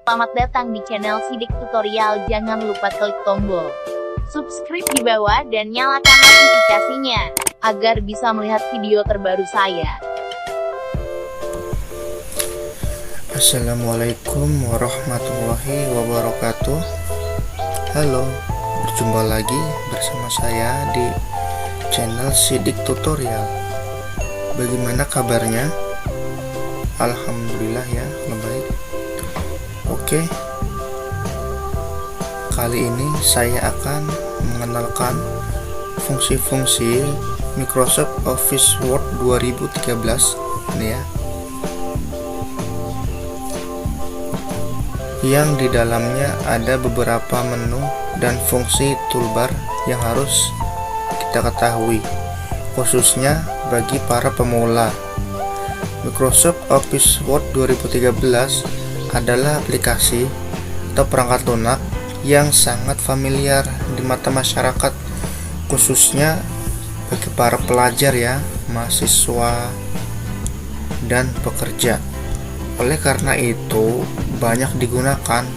Selamat datang di channel Sidik Tutorial. Jangan lupa klik tombol subscribe di bawah dan nyalakan notifikasinya agar bisa melihat video terbaru saya. Assalamualaikum warahmatullahi wabarakatuh. Halo, berjumpa lagi bersama saya di channel Sidik Tutorial. Bagaimana kabarnya? Alhamdulillah ya, baik. Oke, kali ini saya akan mengenalkan fungsi-fungsi Microsoft Office Word 2013 ini ya, yang di dalamnya ada beberapa menu dan fungsi toolbar yang harus kita ketahui, khususnya bagi para pemula. Microsoft Office Word 2013 adalah aplikasi atau perangkat lunak yang sangat familiar di mata masyarakat, khususnya bagi para pelajar ya, mahasiswa dan pekerja. Oleh karena itu, banyak digunakan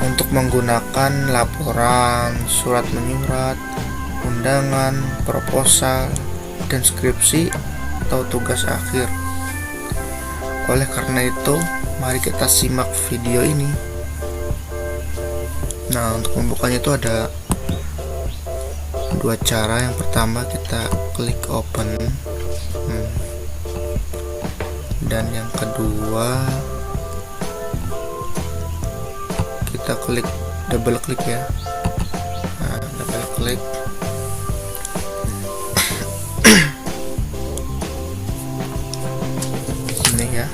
untuk menggunakan laporan, surat menyurat, undangan, proposal, dan skripsi atau tugas akhir. Oleh karena itu, mari kita simak video ini. Nah, untuk membukanya itu ada dua cara. Yang pertama kita klik open, dan yang kedua kita klik double klik ya. Nah, double klik. Ini ya.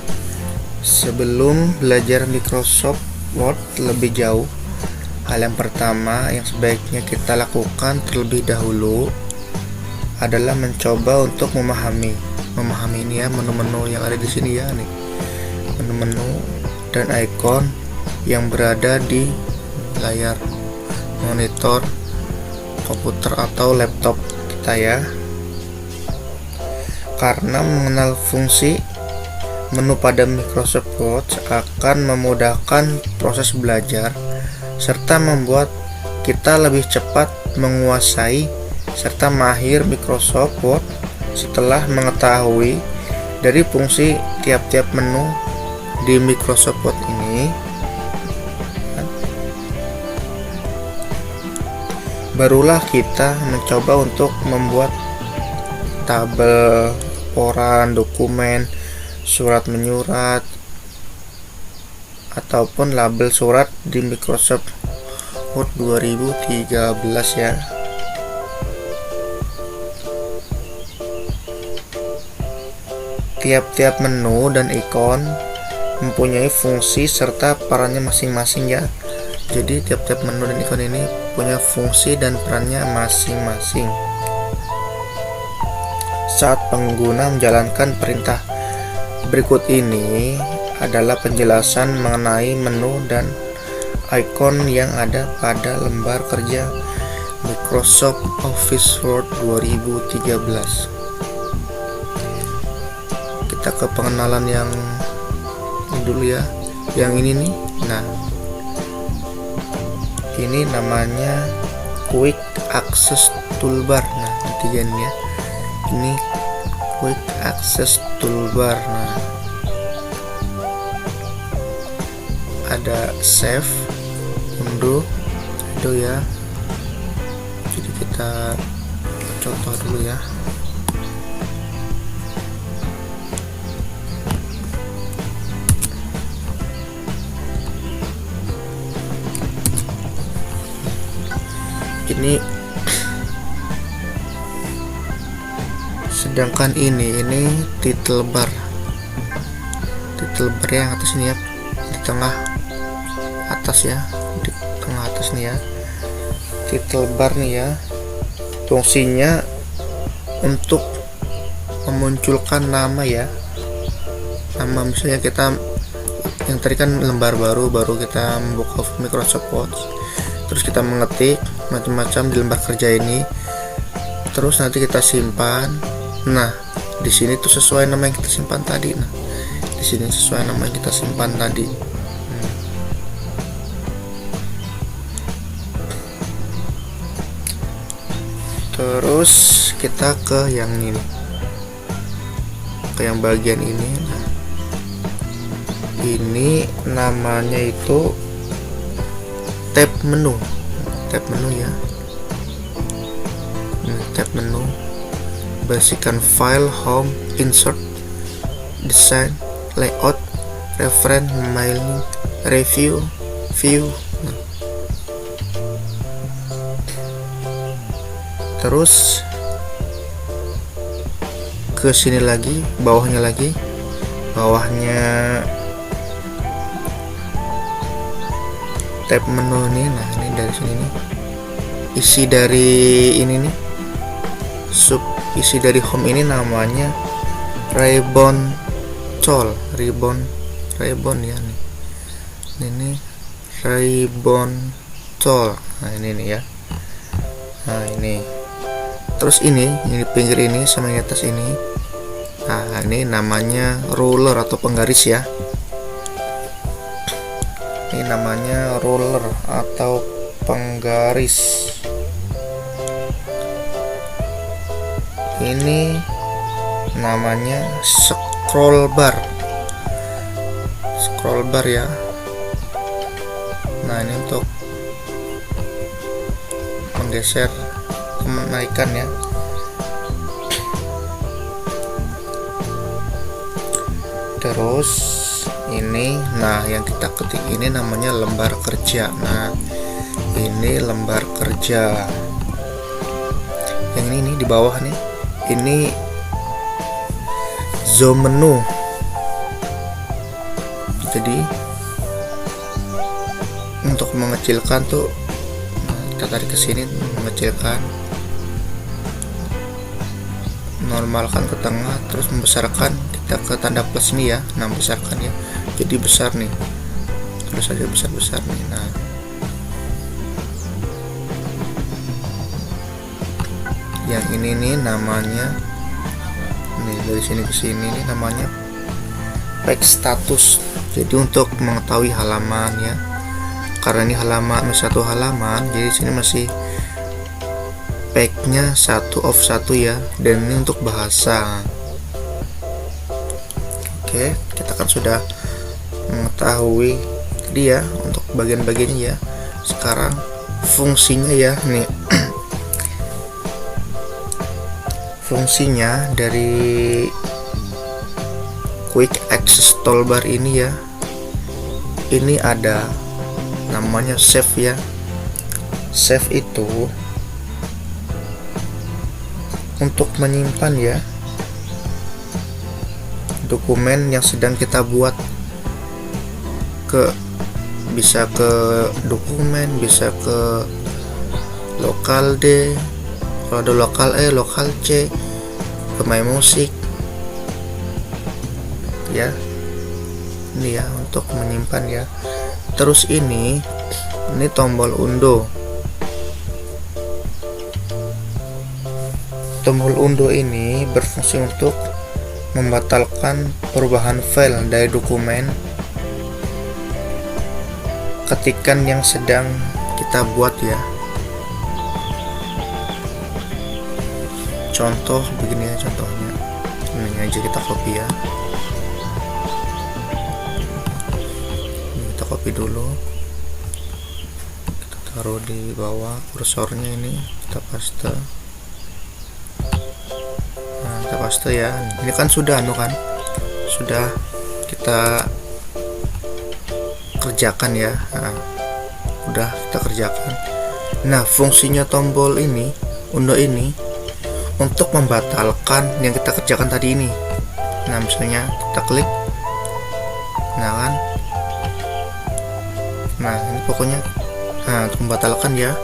Sebelum belajar Microsoft Word lebih jauh, hal yang pertama yang sebaiknya kita lakukan terlebih dahulu adalah mencoba untuk memahami ini ya, menu-menu yang ada di sini ya, nih menu-menu dan icon yang berada di layar monitor komputer atau laptop kita ya. Karena mengenal fungsi menu pada Microsoft Word akan memudahkan proses belajar serta membuat kita lebih cepat menguasai serta mahir Microsoft Word setelah mengetahui dari fungsi tiap-tiap menu di Microsoft Word ini. Barulah kita mencoba untuk membuat tabel, laporan, dokumen, surat menyurat, ataupun label surat di Microsoft Word 2013 ya. Tiap-tiap menu dan ikon mempunyai fungsi serta perannya masing-masing ya. Jadi tiap-tiap menu dan ikon ini punya fungsi dan perannya masing-masing saat pengguna menjalankan perintah. Berikut ini adalah penjelasan mengenai menu dan ikon yang ada pada lembar kerja Microsoft Office Word 2013. Kita ke pengenalan yang ini dulu ya, yang ini nih. Nah, ini namanya Quick Access Toolbar. Nah, ketiga ya, ini Quick Access Toolbar. Nah, ada save, undo, itu ya. Jadi kita contoh dulu ya. Ini sedangkan ini title bar yang atas ini ya, di tengah atas ya, di tengah atas nih ya, title bar nih ya. Fungsinya untuk memunculkan nama ya, nama. Misalnya kita yang tadi kan lembar baru kita membuka Microsoft Word, terus kita mengetik macam-macam di lembar kerja ini, terus nanti kita simpan. Nah, di sini tuh sesuai nama yang kita simpan tadi. Nah, di sini sesuai nama yang kita simpan tadi. Terus kita ke yang ini, ke yang bagian ini. Nah, ini namanya itu tab menu ya. Tab menu, bersihkan file, home, insert, design, layout, reference, mailing, review, view. Terus ke sini lagi, bawahnya tab menu nih. Nah, ini dari sini nih, isi dari ini nih, isi dari home ini namanya ribbon ya nih. Ini ribbon tool. Nah, ini nih ya. Nah, ini. Terus ini pinggir ini sama yang atas ini. Nah, ini namanya ruler atau penggaris ya. Ini namanya ruler atau penggaris. Ini namanya scroll bar ya. Nah, ini untuk menggeser, menaikkan ya. Terus ini, nah yang kita ketik ini namanya lembar kerja. Nah, ini lembar kerja. Yang ini di bawah nih, ini zoom menu. Jadi untuk mengecilkan tuh, kita tarik ke sini, mengecilkan, normalkan ke tengah, terus membesarkan, kita ke tanda plus nih ya. Nah, besarkan ya, jadi besar nih, terus aja besar nih. Nah, yang ini nih namanya, nih dari sini ke sini nih namanya page status. Jadi untuk mengetahui halaman ya, karena ini halaman satu halaman, jadi sini masih page-nya 1/1 ya, dan ini untuk bahasa. Oke, kita kan sudah mengetahui dia untuk bagian-bagiannya ya. Sekarang fungsinya ya nih. Fungsinya dari quick access toolbar ini ya, ini ada namanya save ya. Save itu untuk menyimpan ya dokumen yang sedang kita buat, bisa ke dokumen, bisa ke lokal D, kalau ada lokal E, lokal C, ke my music ya. Ini ya untuk menyimpan ya. Terus ini tombol undo. Tombol undo ini berfungsi untuk membatalkan perubahan file dari dokumen ketikan yang sedang kita buat ya. Contoh begini ya, contohnya ini aja kita copy ya. Ini kita copy dulu, kita taruh di bawah kursornya, ini kita paste. Nah, kita paste ya. Ini kan sudah sudah kita kerjakan ya. Nah, udah kita kerjakan. Nah, fungsinya tombol ini, undo ini, untuk membatalkan yang kita kerjakan tadi ini. Nah, misalnya kita klik, nah kan, nah ini pokoknya, nah untuk membatalkan ya.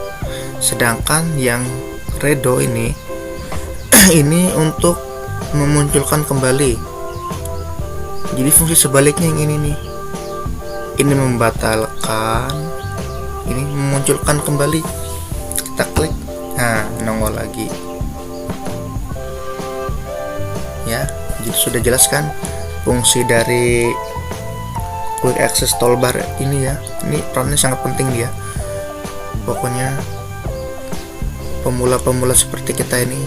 Sedangkan yang redo ini ini untuk memunculkan kembali. Jadi fungsi sebaliknya yang ini nih, ini membatalkan, ini memunculkan kembali. Kita klik, nah nongol lagi ya. Jadi sudah jelaskan fungsi dari quick access toolbar ini ya. Ini perannya sangat penting dia. Pokoknya pemula-pemula seperti kita ini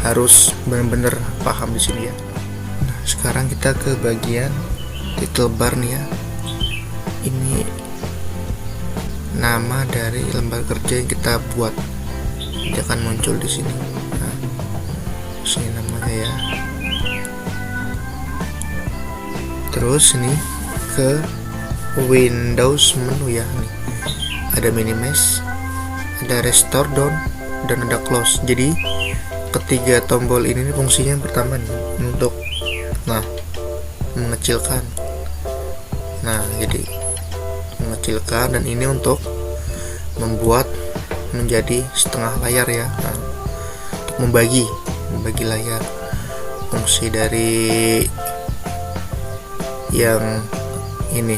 harus benar-benar paham di sini ya. Nah, sekarang kita ke bagian title bar nih ya. Ini nama dari lembar kerja yang kita buat, dia akan muncul di sini. Nah, sini namanya ya. Terus ini ke Windows menu ya, nih ada minimize, ada restore down, dan ada close. Jadi ketiga tombol ini nih fungsinya yang pertama nih untuk mengecilkan. Nah, jadi mengecilkan, dan ini untuk membuat menjadi setengah layar ya. Nah, untuk membagi layar. Fungsi dari yang ini.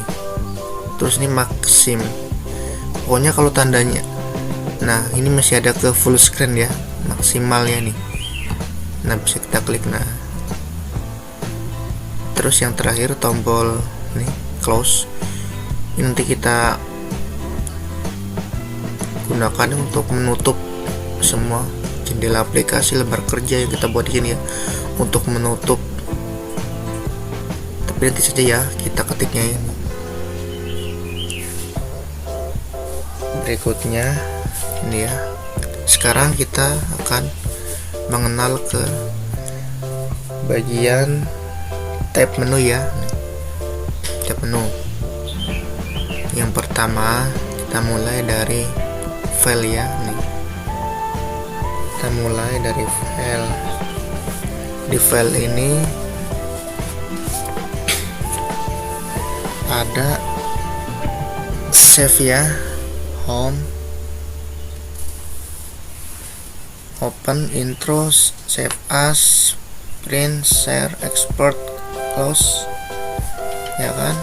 Terus ini maksim. Pokoknya kalau tandanya, nah ini masih ada ke full screen ya, maksimalnya nih. Nah, bisa kita klik. Nah, terus yang terakhir tombol nih close. Ini nanti kita gunakan untuk menutup semua jendela aplikasi lembar kerja yang kita buat di sini ya, untuk menutup. Tapi nanti saja ya, kita ketiknya ini. Berikutnya ini ya. Sekarang kita akan mengenal ke bagian tab menu ya. Tab menu. Yang pertama kita mulai dari file ya nih. Kita mulai dari file. Di file ini ada save ya, home, open, intro, save as, print, share, export, close ya kan.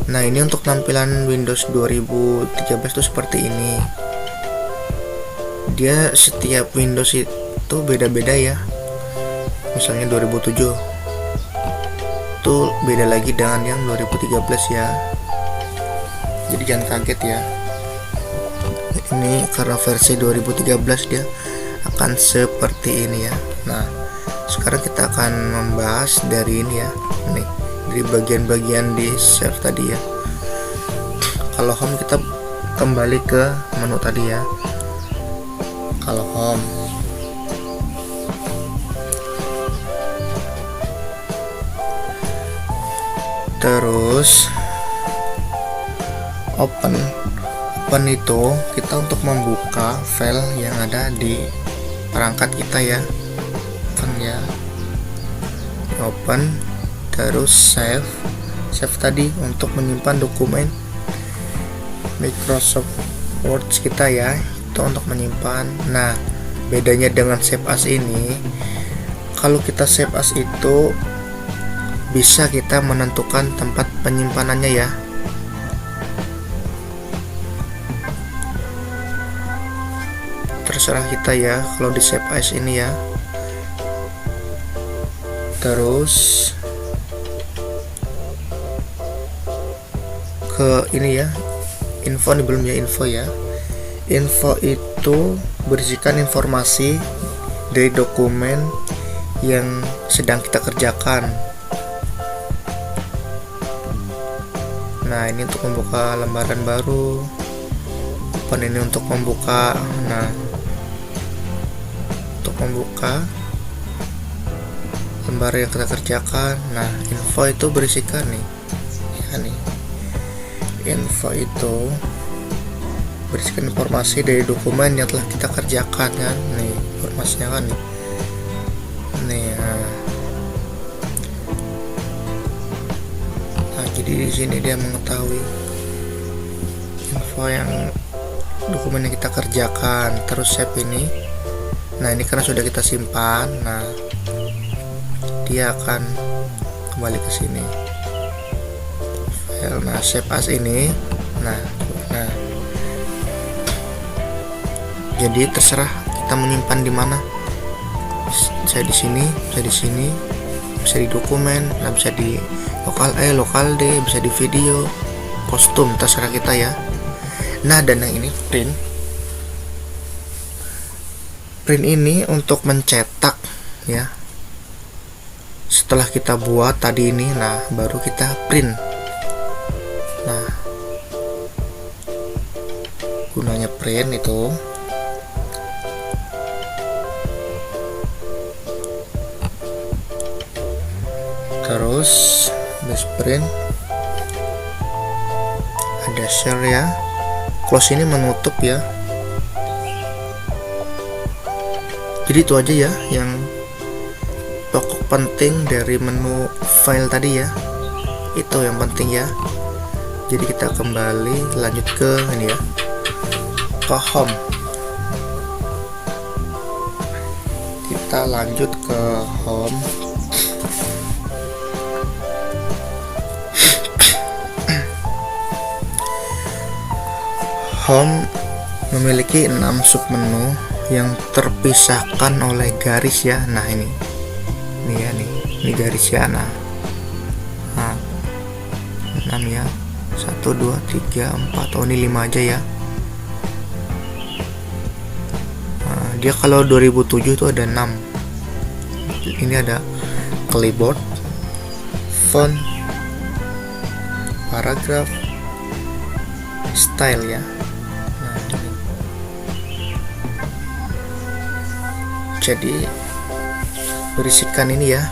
Nah ini untuk tampilan Windows 2013 itu seperti ini. Dia setiap Windows itu beda-beda ya. Misalnya 2007 itu beda lagi dengan yang 2013 ya. Jadi jangan kaget ya. Ini karena versi 2013 dia akan seperti ini ya. Nah, sekarang kita akan membahas dari ini ya. Nih, dari bagian-bagian di save tadi ya. Kalau home kita kembali ke menu tadi ya. Kalau home, terus open itu kita untuk membuka file yang ada di perangkat kita ya. Open ya, open. Terus save tadi untuk menyimpan dokumen Microsoft Word kita ya, itu untuk menyimpan. Nah, bedanya dengan save as ini, kalau kita save as itu bisa kita menentukan tempat penyimpanannya ya. Terserah kita ya kalau di save as ini ya. Terus ke ini ya, info nih, belum ya info ya. Info itu berisikan informasi dari dokumen yang sedang kita kerjakan. Nah, ini untuk membuka lembaran baru. Open ini untuk membuka. Nah, untuk membuka lembar yang kita kerjakan. Nah, info itu berisikan nih ya nih. Info itu berisikan informasi dari dokumen yang telah kita kerjakan kan. Nih, informasinya kan nih. Nah, jadi di sini dia mengetahui info yang dokumen yang kita kerjakan. Terus save ini. Nah, ini karena sudah kita simpan. Nah, dia akan kembali ke sini. File. Nah, save as ini. Nah. Jadi terserah kita menyimpan di mana. Bisa di sini, bisa di sini, bisa di dokumen, nah bisa di lokal E, lokal D, bisa di video, kostum, terserah kita ya. Nah, dan yang ini print. print ini untuk mencetak ya. Setelah kita buat tadi ini, nah baru kita print. Nah, gunanya print itu terus base print, ada share ya, close ini menutup ya. Jadi itu aja ya yang pokok penting dari menu file tadi ya, itu yang penting ya. Jadi kita kembali lanjut ke ini ya, ke home. Kita lanjut ke home. Home memiliki 6 submenu yang terpisahkan oleh garis ya. Nah ini ya, ini garis ya. Nah 6 ya, 1 2 3 4, oh ini 5 aja ya. Nah, dia kalau 2007 itu ada 6. Ini ada clipboard, font, paragraph, style ya. Jadi berisikan ini ya,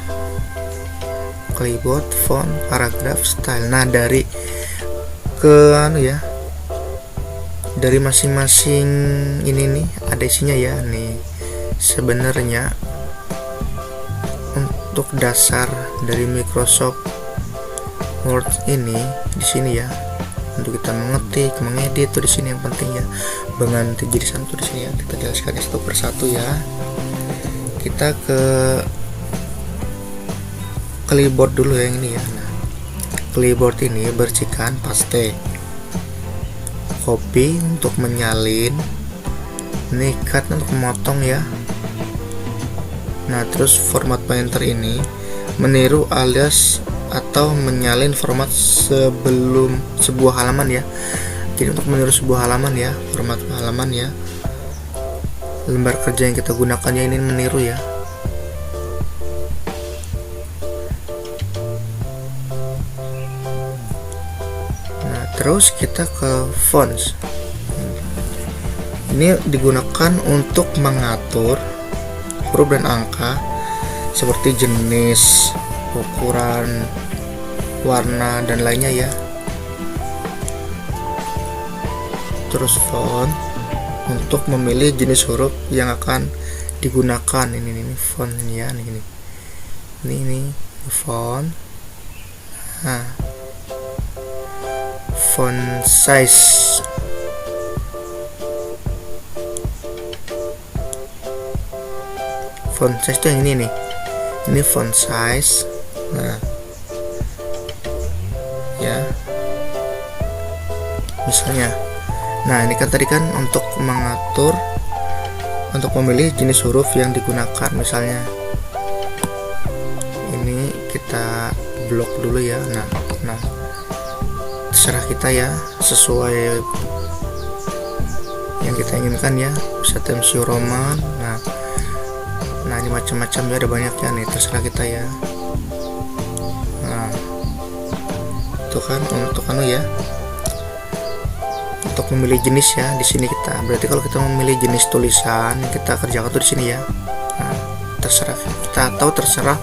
clipboard, font, paragraph, style. Nah dari dari masing-masing ini nih ada isinya ya. Nih sebenarnya untuk dasar dari Microsoft Word ini di sini ya, untuk kita mengetik, mengedit tuh di sini yang penting ya. Mengganti jadi satu di sini ya. Kita jelaskan satu persatu ya. Kita ke clipboard dulu yang ini ya. Nah, clipboard ini bersihkan paste, copy untuk menyalin, ini cut untuk memotong ya. Nah terus format pointer ini meniru alias atau menyalin format sebelum sebuah halaman ya. Jadi untuk meniru sebuah halaman ya, format halaman ya, lembar kerja yang kita gunakannya ini meniru ya. Nah terus kita ke fonts. Ini digunakan untuk mengatur huruf dan angka seperti jenis, ukuran, warna dan lainnya ya. Terus font untuk memilih jenis huruf yang akan digunakan. Ini font ya, ini font. Nah, font size. Font size itu yang ini nih. Ini font size. Nah, ya. Misalnya, nah ini kan tadi kan untuk mengatur, untuk memilih jenis huruf yang digunakan. Misalnya ini kita blok dulu ya. Nah terserah kita ya, sesuai yang kita inginkan ya. Bisa Times New Roman. Nah ini macam-macam ya, ada banyak ya nih, terserah kita ya. Nah itu kan untuk ya, untuk memilih jenis ya. Di sini kita berarti kalau kita memilih jenis tulisan yang kita kerjakan tuh di sini ya. Nah terserah kita, atau terserah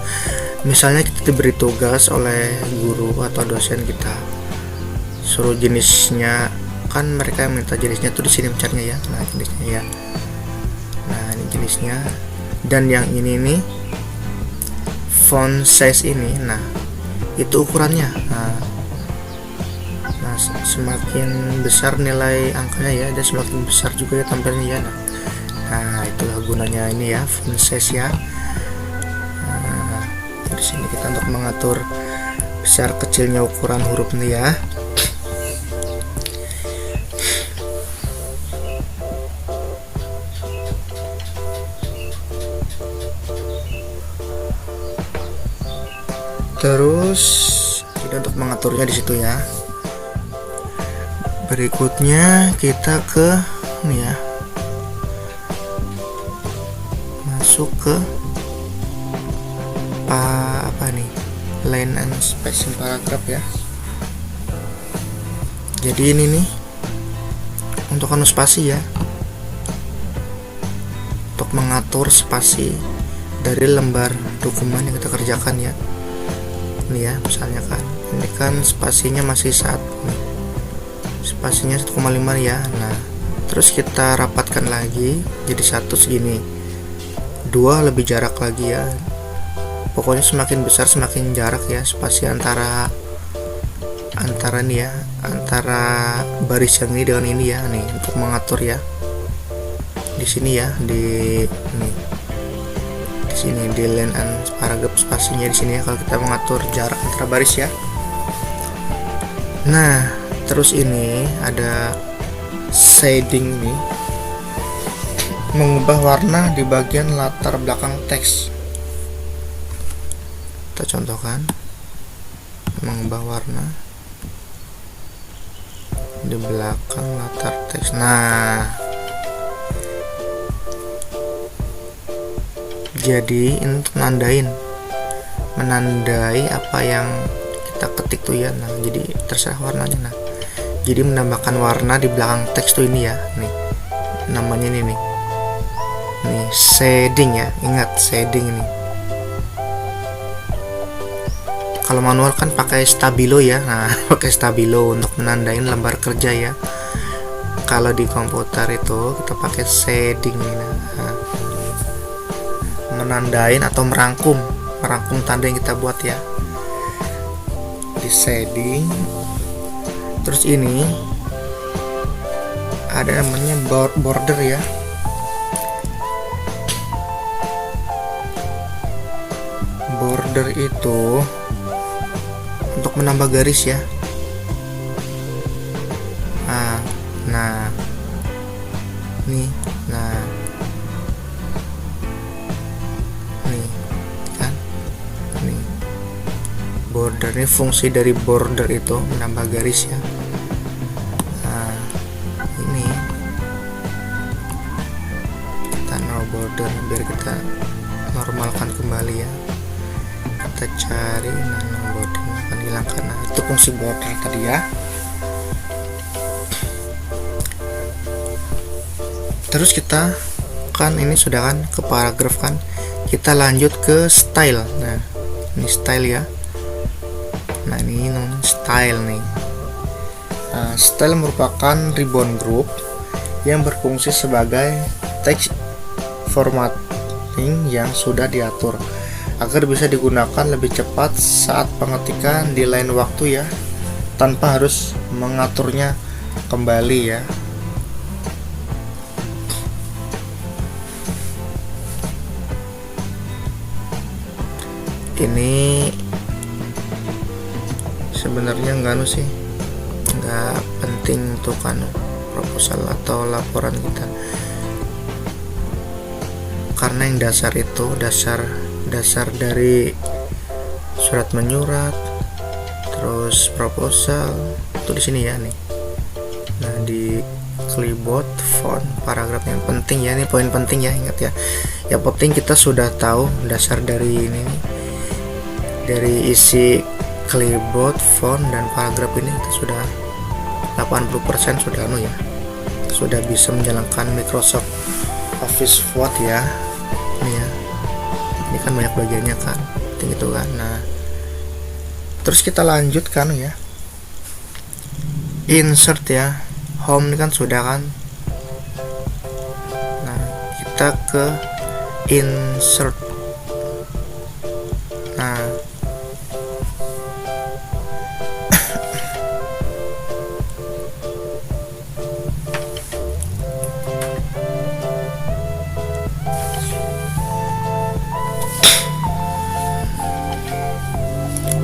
misalnya kita diberi tugas oleh guru atau dosen, kita suruh jenisnya, kan mereka minta jenisnya tuh di sini mencarinya ya. Nah jenisnya ya, nah ini jenisnya. Dan yang ini nih font size ini, nah itu ukurannya. Nah semakin besar nilai angkanya ya, dan semakin besar juga ya tampilannya ya. Nah itulah gunanya ini ya, font size ya. Nah, di sini kita untuk mengatur besar kecilnya ukuran huruf nih ya. Terus kita untuk mengaturnya di situ ya. Berikutnya kita ke ini ya, masuk ke apa nih, line and spacing paragraph ya. Jadi ini nih untuk anu spasi ya, untuk mengatur spasi dari lembar dokumen yang kita kerjakan ya. Ini ya, misalnya kan ini kan spasinya masih 1 nih, spasinya 1,5 ya. Nah terus kita rapatkan lagi jadi 1 segini, 2 lebih jarak lagi ya. Pokoknya semakin besar semakin jarak ya spasi antara nih ya, antara baris yang ini dengan ini ya. Nih untuk mengatur ya di sini ya, di sini di line and paragraph spasinya di sini ya, kalau kita mengatur jarak antara baris ya. Nah terus ini ada shading nih, mengubah warna di bagian latar belakang teks. Kita contohkan, mengubah warna di belakang latar teks. Nah jadi ini untuk menandai apa yang kita ketik tuh ya. Nah jadi terserah warnanya. Nah jadi menambahkan warna di belakang teks tuh ini ya, nih namanya ini nih shading ya, ingat shading ini. Kalau manual kan pakai stabilo ya. Nah pakai stabilo untuk menandain lembar kerja ya. Kalau di komputer itu kita pakai shading ini. Nah, menandain atau merangkum tanda yang kita buat ya di shading. Terus ini ada namanya border ya. Border itu untuk menambah garis ya. Nah nih, nih kan, nih border ini, fungsi dari border itu menambah garis ya. Nah ini kita no border biar kita normalkan kembali ya. Kita cari nano border, akan hilang karena itu fungsi border tadi ya. Terus kita kan ini sudah kan ke paragraf kan, kita lanjut ke style. Nah ini style ya. Nah ini namanya style nih. Nah, style merupakan ribbon group yang berfungsi sebagai text formatting yang sudah diatur agar bisa digunakan lebih cepat saat pengetikan di lain waktu ya, tanpa harus mengaturnya kembali ya. Ini sebenarnya nggak penting untuk proposal atau laporan kita, karena yang dasar itu dasar dari surat menyurat, terus proposal itu di sini ya nih. Nah di clipboard font paragraf yang penting ya, ini poin penting ya, ingat ya. Yang penting kita sudah tahu dasar dari ini, dari isi clipboard font dan paragraf ini kita sudah 80% sudah ya, sudah bisa menjalankan Microsoft Office Word ya. Ini kan banyak bagiannya kan, penting itu kan. Nah terus kita lanjutkan ya, insert ya, home ini kan sudah kan. Nah kita ke insert. Nah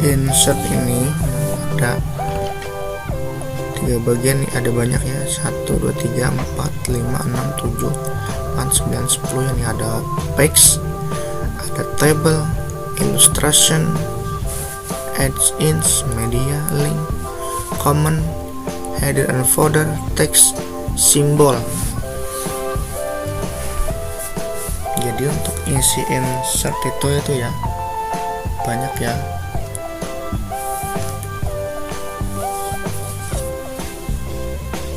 insert ini ada 3 bagian nih, ada banyak ya, 1, 2, 3, 4, 5, 6, 7, 8, 9, 10 ini. Ada page, ada table, illustration, edge ins, media, link, comment, header and footer, text, simbol. Jadi untuk ngisi insert itu ya banyak ya.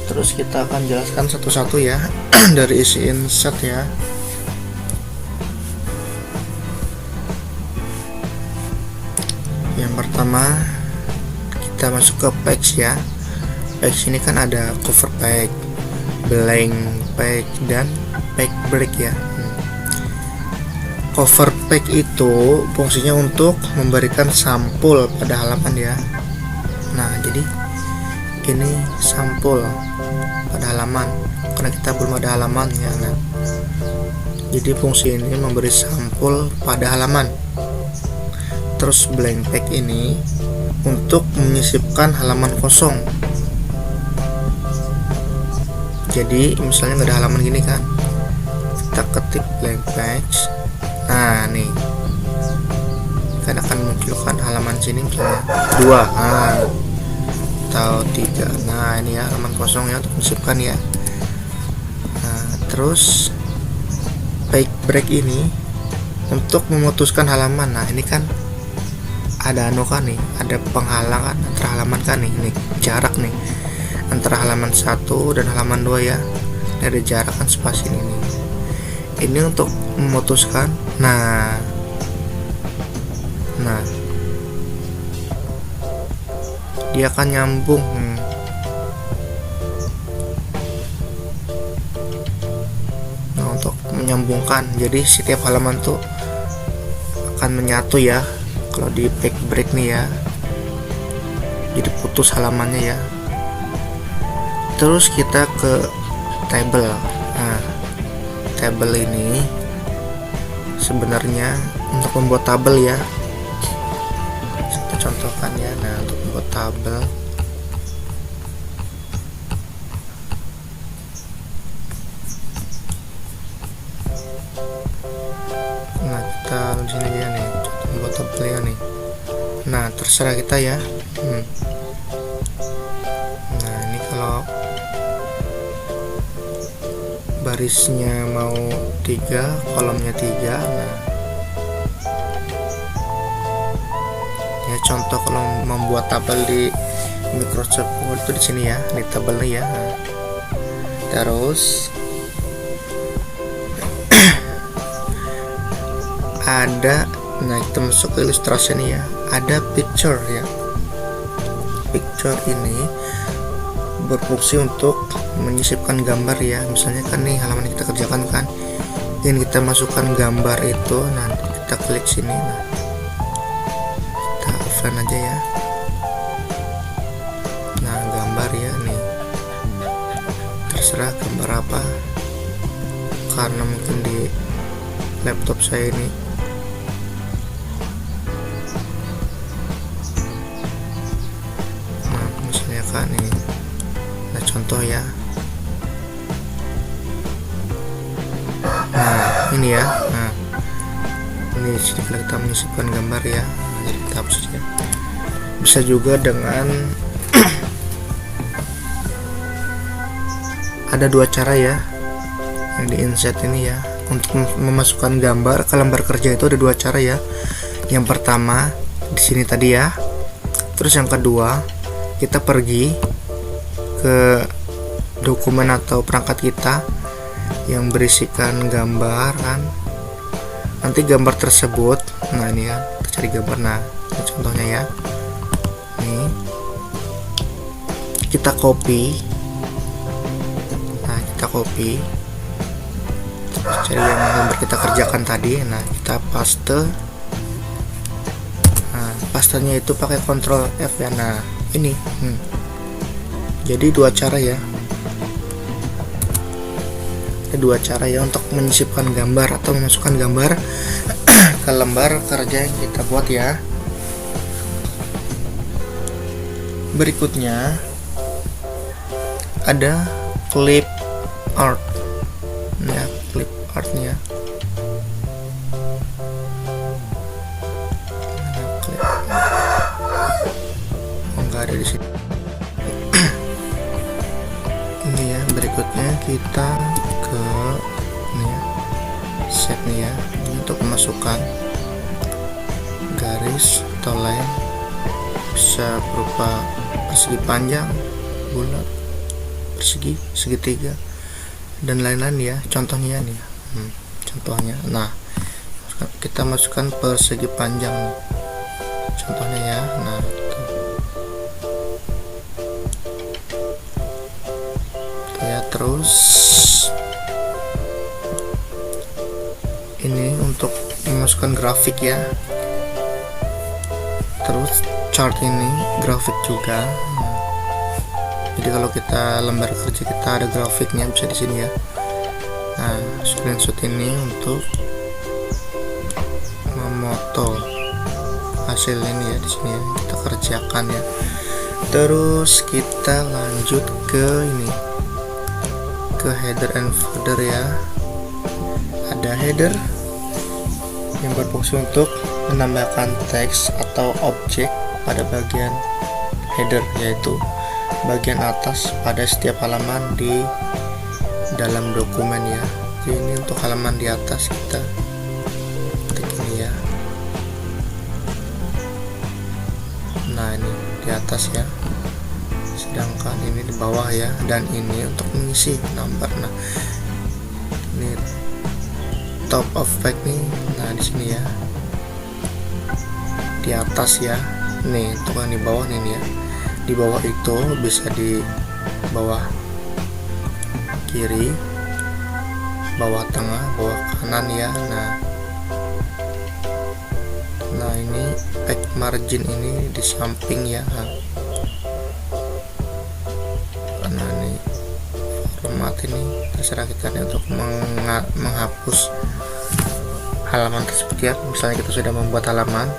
Terus kita akan jelaskan satu-satu ya dari isi insert ya. Yang pertama kita masuk ke page ya. Page ini kan ada cover page, blank page, dan page break ya. Cover page itu fungsinya untuk memberikan sampul pada halaman ya. Nah, jadi ini sampul pada halaman karena kita belum ada halaman ya. Nah, jadi fungsi ini memberi sampul pada halaman. Terus blank page ini untuk menyisipkan halaman kosong. Jadi misalnya nggak ada halaman gini kan, kita ketik blank page. Nah nih kan akan munculkan halaman sini misalnya 2 atau 3. Nah ini ya halaman kosong ya untuk menyisipkan ya. Nah terus page break ini untuk memutuskan halaman. Nah ini kan ada kan nih, ada penghalangan antara halaman kan nih, ini jarak nih antara halaman 1 dan halaman 2 ya. Ini ada jarak kan, spasi ini. Ini untuk memutuskan. Nah dia akan nyambung. Nah untuk menyambungkan, jadi setiap halaman tuh akan menyatu ya. Kalau di page break nih ya, jadi putus halamannya ya. Terus kita ke table. Nah, table ini sebenarnya untuk membuat tabel ya. Kita contohkan ya. Nah, untuk membuat tabel, nah kita di sini aja nih, membuat tabelnya nih. Nah, terserah kita ya. Nah, ini kalau barisnya mau 3, kolomnya 3. Nah ya contoh kalau membuat tabel di Microsoft Word itu di sini ya, di tabelnya ya. Nah, terus ada, nah kita masuk ke ilustrasi nih ya, ada picture ya. Picture ini berfungsi untuk menyisipkan gambar ya. Misalnya kan nih halaman yang kita kerjakan kan, ingin kita masukkan gambar itu. Nah kita klik sini. Nah kita offline aja ya. Nah gambar ya nih, terserah gambar apa, karena mungkin di laptop saya ini misalnya kan ini. Nah contoh ya. Nah ini ya. Nah ini sini kita menyisipkan gambar ya. Nah, jadi kita hapus ya. Bisa juga dengan ada 2 cara ya yang di insert ini ya. Untuk memasukkan gambar ke lembar kerja itu ada 2 cara ya. Yang pertama di sini tadi ya. Terus yang kedua, kita pergi ke dokumen atau perangkat kita yang berisikan gambar kan. Nanti gambar tersebut, nah ini ya, kita cari gambar. Nah ini contohnya ya. Ini kita copy. Nah kita copy, terus cari yang gambar kita kerjakan tadi. Nah kita paste. Nah pastenya itu pakai Ctrl F ya. Nah ini jadi 2 cara ya. Ada 2 cara ya untuk menyisipkan gambar atau memasukkan gambar ke lembar kerja yang kita buat ya. Berikutnya ada clip art ya, clip artnya. Enggak ada di sini. Ini ya, berikutnya kita ke ini ya, set nih ya. Ini untuk memasukkan garis atau line, bisa berupa persegi panjang, bulat, persegi, segitiga, dan lain-lain ya. Contohnya nih, contohnya. Nah, kita masukkan persegi panjang nih, contohnya ya. Nah, ya, terus ini untuk memasukkan grafik ya. Terus chart ini grafik juga. Jadi kalau kita lembar kerja kita ada grafiknya, bisa di sini ya. Nah, screenshot ini untuk memoto hasil ini ya, di sini ya kita kerjakan ya. Terus kita lanjut ke ini, ke header and footer ya. Ada header yang berfungsi untuk menambahkan teks atau objek pada bagian header, yaitu bagian atas pada setiap halaman di dalam dokumen ya. Jadi ini untuk halaman di atas kita ketik ini ya. Nah, ini di atas ya, sedangkan ini di bawah ya, dan ini untuk mengisi nomor. Nah, ini top of page nih. Nah, di sini ya, di atas ya. Nih untuk yang di bawah nih ya, di bawah itu bisa di bawah kiri, bawah tengah, bawah kanan ya. Nah ini page margin ini di samping ya. Karena ini format ini terserah kita nih untuk menghapus halaman tersebut ya. Misalnya kita sudah membuat halaman,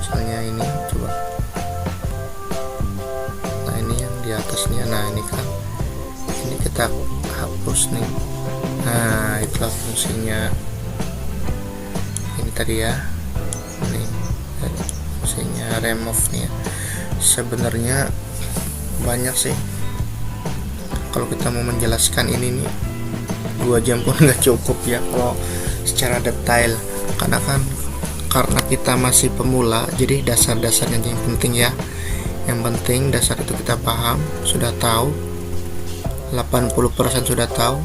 misalnya ini, coba. Nah, ini yang di atasnya. Nah, ini kan, ini kita hapus nih. Nah, itulah fungsinya ini tadi ya. Ini fungsinya remove nih ya. Sebenarnya banyak sih, kalau kita mau menjelaskan ini nih 2 jam pun nggak cukup ya kalau secara detail, karena kita masih pemula, jadi dasar-dasarnya yang penting ya. Yang penting dasar itu kita paham, sudah tahu, 80% sudah tahu.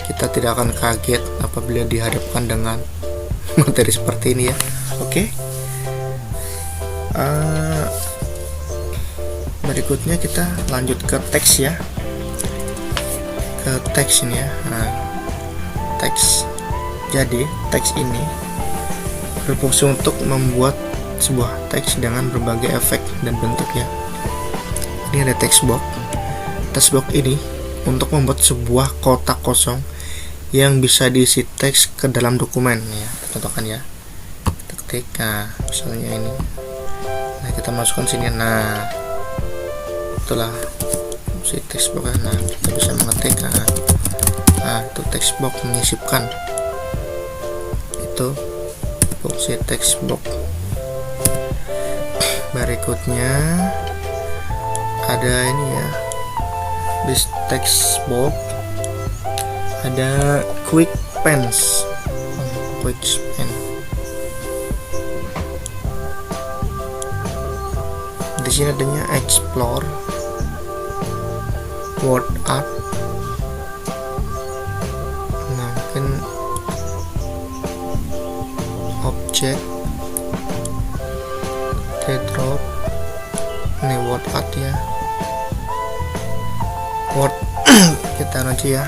Kita tidak akan kaget apabila dihadapkan dengan materi seperti ini ya. Oke. Berikutnya kita lanjut ke teks ya. Ke teks ini ya. Nah, teks. Jadi teks ini berfungsi untuk membuat sebuah teks dengan berbagai efek dan bentuk ya. Ini ada text box. Text box ini untuk membuat sebuah kotak kosong yang bisa diisi teks ke dalam dokumen ya. Kita contohkan ya. Kita ketik, nah misalnya ini. Nah, kita masukkan sini. Nah, itulah fungsi text box. Nah, kita bisa mengetik. Nah, itu text box menyisipkan. Itu fungsi text box. Berikutnya ada ini ya, di text box ada quick pens. Quick pen. Di sini adanya explore, word art. Nah, mungkin object, drop. Ini word art ya. Word kita aja ya,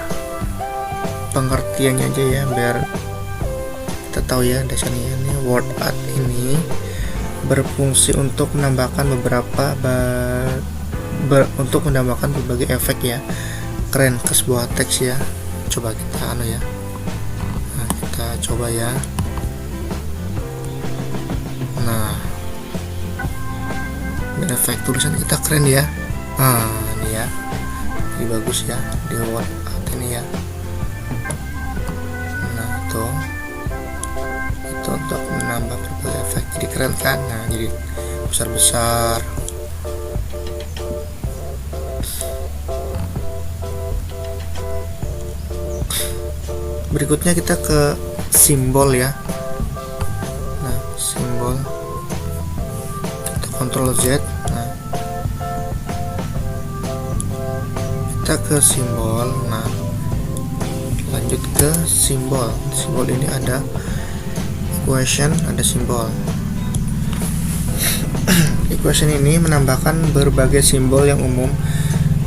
pengertiannya aja ya, biar kita tahu ya dasarnya. Ini word art ini berfungsi untuk menambahkan untuk menambahkan berbagai efek ya, keren ke sebuah teks ya. Coba kita ya. Nah, kita coba ya. Nah, efek tulisan kita keren ya. Nah, ini ya, ini bagus ya di word art ini ya. Nah, itu untuk menambah berbagai efek, jadi keren kan. Nah, jadi besar-besar. Berikutnya kita ke simbol ya. Nah, simbol kita Ctrl Z. Nah, kita ke simbol. Nah, lanjut ke simbol. Simbol ini ada equation, ada simbol. Equation ini menambahkan berbagai simbol yang umum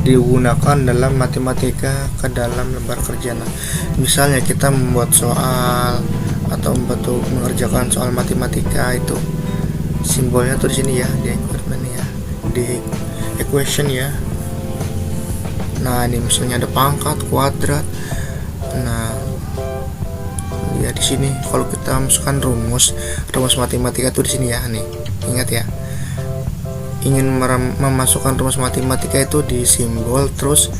digunakan dalam matematika ke dalam lembar kerja. Nah, misalnya kita membuat soal atau mengerjakan soal matematika, itu simbolnya tuh di sini ya, di equation ya. Nah, ini misalnya ada pangkat, kuadrat. Nah, ya di sini kalau kita masukkan rumus matematika tuh di sini ya. Nih, ingat ya. Ingin memasukkan rumus matematika itu di simbol terus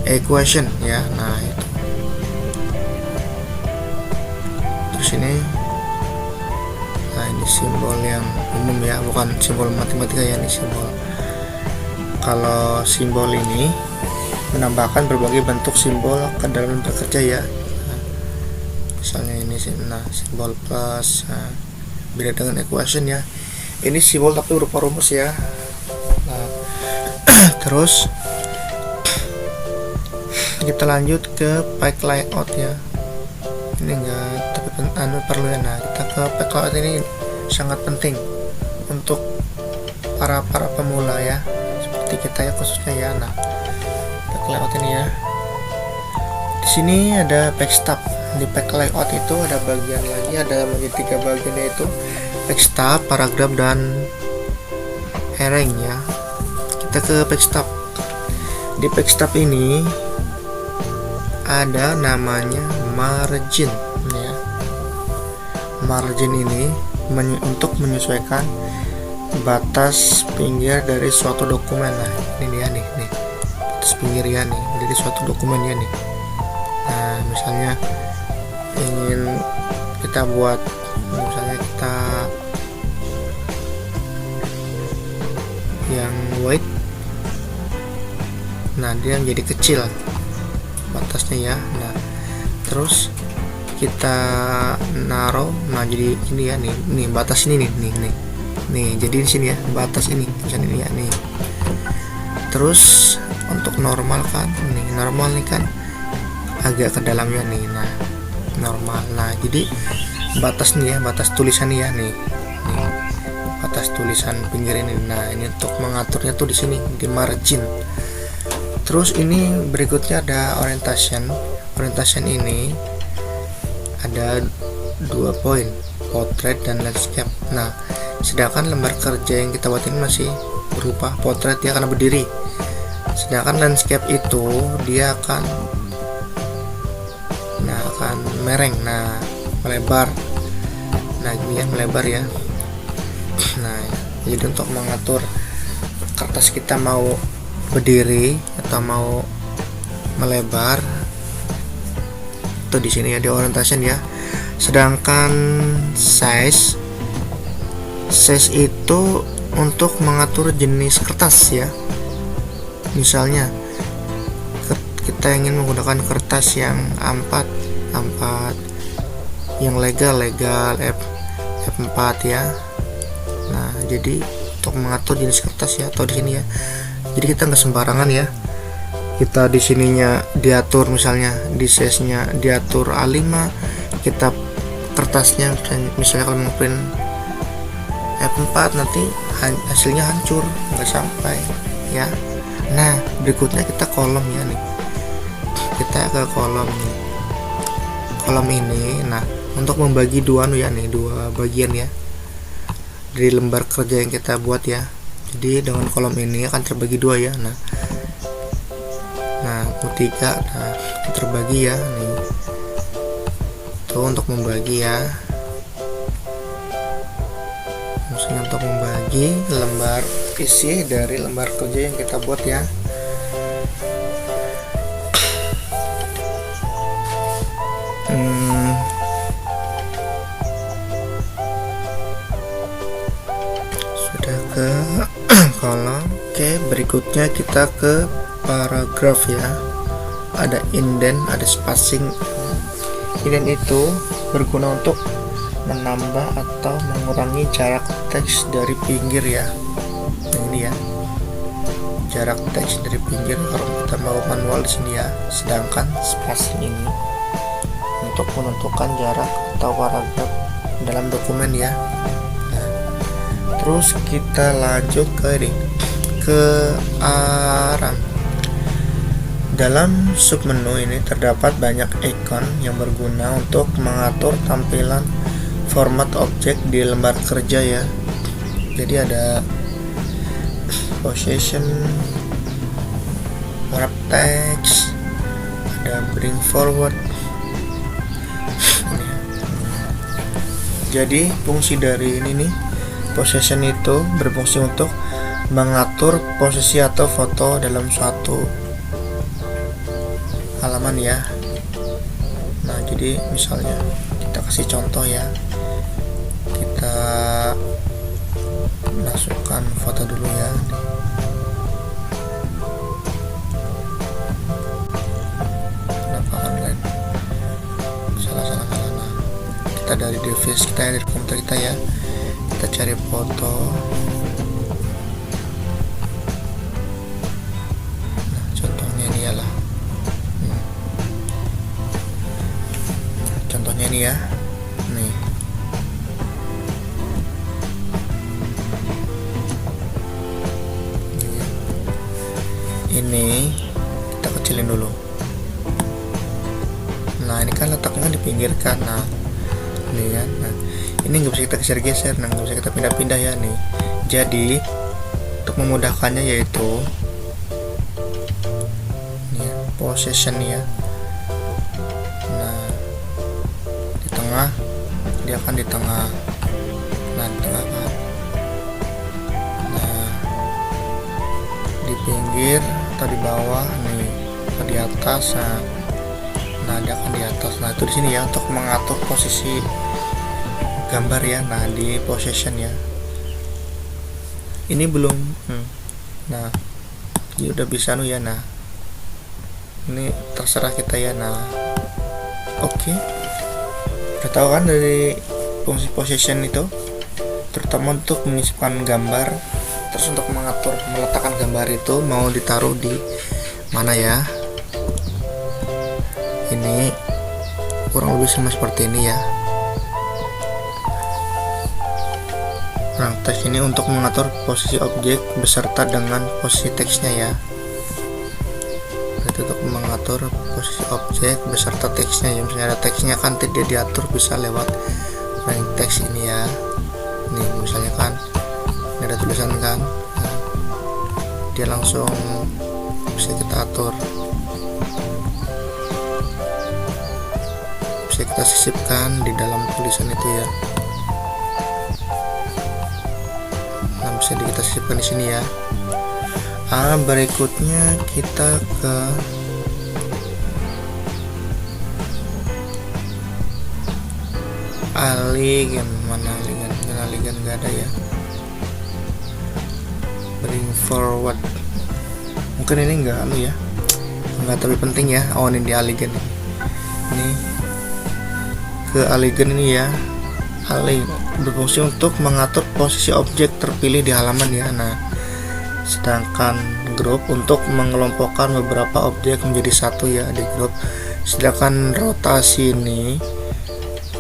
equation ya. Nah, itu. Terus ini, nah ini simbol yang umum ya, bukan simbol matematika ya, ini simbol. Kalau simbol ini menambahkan berbagai bentuk simbol ke dalam bekerja ya. Nah, misalnya ini simbol plus. Nah, beda dengan equation ya. Ini simbol tapi berupa rumus ya. Nah, terus kita lanjut ke page layout ya. Ini enggak tapi perlu ya. Nah, kita ke page layout, ini sangat penting untuk para pemula ya, seperti kita ya khususnya ya. Nah, page layout ini ya. Di sini ada page tab. Di page layout itu ada bagian lagi, ada menjadi 3 bagian, yaitu page tab, paragraf, dan heading ya. Kita ke page tab. Di page tab ini ada namanya margin ya. Margin ini untuk menyesuaikan batas pinggir dari suatu dokumen. Nah, ini dia nih, batas pinggir ya nih dari suatu dokumen ya nih. Nah, misalnya ingin kita buat, misalnya kita yang white, nah dia menjadi kecil batasnya ya. Nah, terus kita naruh, nah jadi ini ya nih batas ini nih jadi di sini ya batas ini misalnya ini ya nih. Terus untuk normal kan, normal nih kan agak ke dalamnya nih. Nah, normal. Nah, jadi batas nih ya, batas tulisan nih ya nih batas tulisan pinggir ini. Nah, ini untuk mengaturnya tuh di sini di margin. Terus ini berikutnya ada orientation. Orientation ini ada 2 poin, portrait dan landscape. Nah, sedangkan lembar kerja yang kita buat ini masih berupa portrait ya, karena berdiri. Sedangkan landscape itu dia akan mereng, melebar. Nah, ini ya melebar ya. Nah, jadi untuk mengatur kertas kita mau berdiri atau mau melebar itu di sini ya, di orientation ya. Sedangkan size itu untuk mengatur jenis kertas ya. Misalnya kita ingin menggunakan kertas yang A4 yang legal F4 ya. Nah, jadi untuk mengatur jenis kertas ya, atau di sini ya. Jadi kita nggak sembarangan ya. Kita di sininya diatur, misalnya di size-nya diatur A5, kita kertasnya misalnya kalau ngeprint F4 nanti hasilnya hancur, nggak sampai ya. Nah, berikutnya kita kolom ya nih. Kita ke kolom nih. Kolom ini, nah untuk membagi dua bagian ya dari lembar kerja yang kita buat ya. Jadi dengan kolom ini akan terbagi 2 ya. Nah U3 terbagi ya nih. Tuh untuk membagi ya. Maksudnya untuk membagi lembar isi dari lembar kerja yang kita buat ya. Sudah ke kolom. Oke, berikutnya kita ke paragraf ya. Ada indent, ada spacing. Indent itu berguna untuk menambah atau mengurangi jarak teks dari pinggir ya. Ini ya, jarak teks dari pinggir kalau kita mau manual di sini ya. Sedangkan spacing ini untuk menentukan jarak atau paragraf dalam dokumen ya. Nah, terus kita lanjut ke ini, ke arah. Dalam submenu ini terdapat banyak ikon yang berguna untuk mengatur tampilan format objek di lembar kerja ya. Jadi ada position, wrap text, ada bring forward. Jadi fungsi dari ini nih, position itu berfungsi untuk mengatur posisi atau foto dalam suatu halaman ya. Nah, jadi misalnya kita kasih contoh ya, kita masukkan foto dulu ya. Kenapa kan lain? Salah. Nah, kita dari device kita, dari komputer kita ya, kita cari foto. Nah, contohnya ini ya lah. Contohnya ini ya, nih. Ini kita kecilin dulu. Nah, ini kan letaknya di pinggir kan. Nah, ini ya. Nah, ini nggak bisa kita geser-geser, nah nggak bisa kita pindah-pindah ya nih. Jadi untuk memudahkannya yaitu ini ya, position ya. Dia akan di tengah. Nah, di tengah kan. Nah, di pinggir atau di bawah nih, atau di atas. Nah, dia akan di atas. Nah, itu di sini ya untuk mengatur posisi gambar ya. Nah, di position ya. Ini belum. Nah, ini udah bisa ya. Nah, ini terserah kita ya. Nah, oke. Udah tahu kan dari fungsi position itu, terutama untuk menyisipkan gambar, terus untuk mengatur meletakkan gambar itu mau ditaruh di mana ya. Ini kurang lebih sama seperti ini ya. Nah, teks ini untuk mengatur posisi objek beserta dengan posisi teksnya ya. Itu untuk mengatur posisi objek beserta teksnya ya. Misalnya ada teksnya kan tidak diatur bisa lewat ring teks ini ya. Nih misalnya kan ini ada tulisan kan, nah, dia langsung bisa kita atur, bisa kita sisipkan di dalam tulisan itu ya. Nah, bisa kita sisipkan di sini ya. Berikutnya kita ke aligen. Mana aligen nggak ada ya. Bring forward, mungkin ini nggak tapi penting ya. Oh, ini di aligen ini ke aligen ini ya. Aligen berfungsi untuk mengatur posisi objek terpilih di halaman ya. Nah, sedangkan group untuk mengelompokkan beberapa objek menjadi satu ya di grup. Sedangkan rotasi ini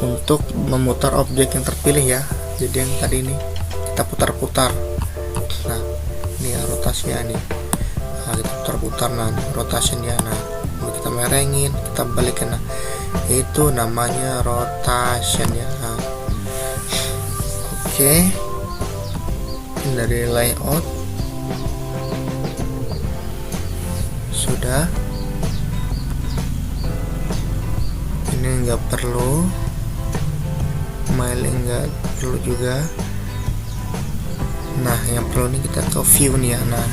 untuk memutar objek yang terpilih ya. Jadi yang tadi ini kita putar-putar. Nah, ini ya rotasinya nih. Nah, kita putar-putar. Nah, rotation ya. Nah, kita merengin, kita balikin. Nah, itu namanya rotation ya. Nah, oke. Dari layout sudah, ini nggak perlu, mailing nggak perlu juga. Nah, yang perlu nih kita ke view nih ya. Nah,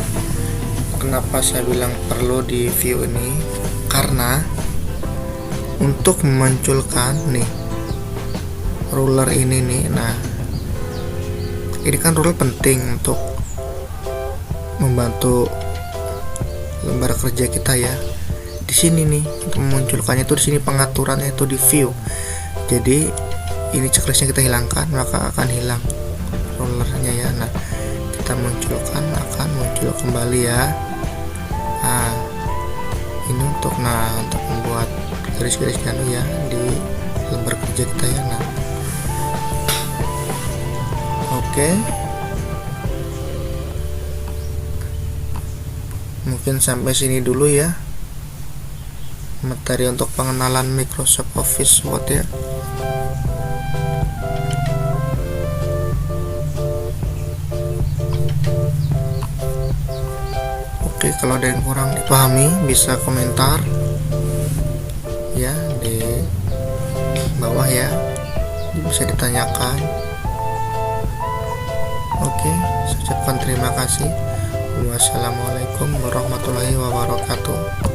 kenapa saya bilang perlu di view ini, karena untuk memunculkan nih ruler ini nih. Nah, ini kan ruler penting untuk membantu lembar kerja kita ya. Di sini nih untuk memunculkannya itu di sini, pengaturannya itu di view. Jadi ini checklistnya kita hilangkan, maka akan hilang rollernya ya. Nah, kita munculkan, akan muncul kembali ya. Nah, ini untuk membuat garis-garis ya di lembar kerja kita ya. Nah, oke. Mungkin sampai sini dulu ya materi untuk pengenalan Microsoft Office Word ya. Oke, kalau ada yang kurang dipahami bisa komentar ya di bawah ya, bisa ditanyakan. Oke, saya ucapkan terima kasih. Wassalamualaikum warahmatullahi wabarakatuh.